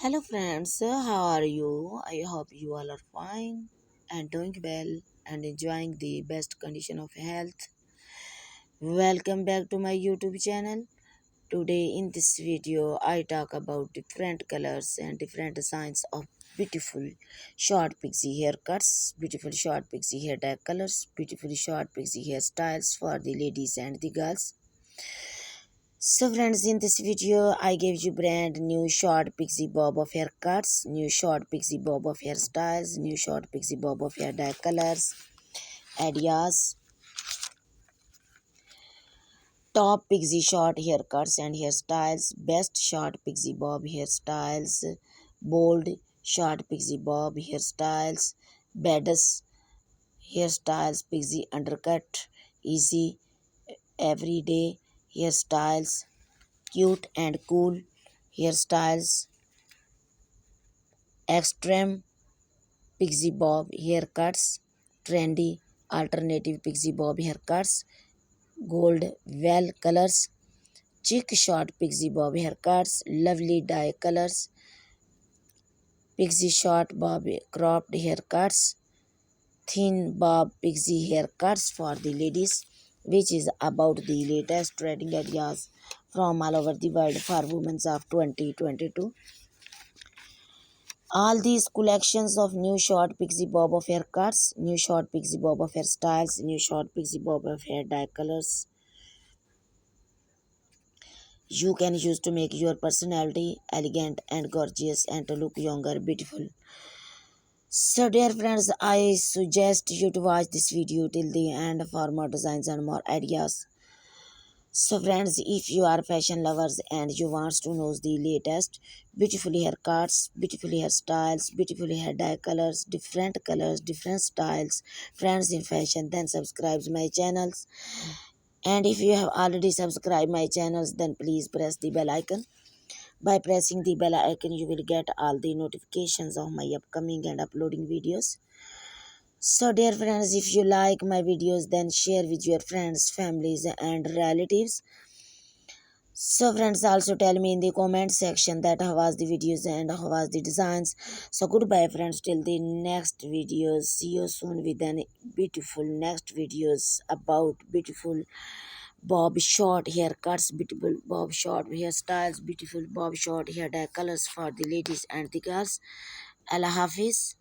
Hello friends, how are you? I hope you all are fine and doing well and enjoying the best condition of health. Welcome back to my YouTube channel. Today in this video I talk about different colors and different designs of beautiful short pixie haircuts, beautiful short pixie hair dye colors, beautiful short pixie hairstyles for the ladies and the girls. So friends, in this video, I gave you brand new short pixie bob of haircuts, new short pixie bob of hairstyles, new short pixie bob of hair dye colors, ideas, top pixie short haircuts and hairstyles, best short pixie bob hairstyles, bold short pixie bob hairstyles, baddest hairstyles, pixie undercut, easy everyday hairstyles, cute and cool hairstyles, extreme pixie bob haircuts, trendy alternative pixie bob haircuts, gold well colors, chic short pixie bob haircuts, lovely dye colors, pixie short bob cropped haircuts, thin bob pixie haircuts for the ladies, which is about the latest trending ideas from all over the world for women of 2022. All these collections of new short pixie bob of haircuts, new short pixie bob of hairstyles, new short pixie bob of hair dye colors you can use to make your personality elegant and gorgeous and to look younger, beautiful. So dear friends, I suggest you to watch this video till the end for more designs and more ideas. So friends, if you are fashion lovers and you want to know the latest beautiful haircuts, beautiful hairstyles, beautiful hair dye colors, different styles, friends in fashion, then subscribe my channels. And if you have already subscribed my channels, then please press the bell icon. By pressing the bell icon, you will get all the notifications of my upcoming and uploading videos. So dear friends, if you like my videos, then share with your friends, families and relatives. So friends, also tell me in the comment section that how was the videos and how was the designs. So goodbye friends till the next videos. See you soon with an beautiful next videos about beautiful bob short haircuts, beautiful bob short hairstyles, beautiful bob short hair dye colors for the ladies and the girls. Allah Hafiz.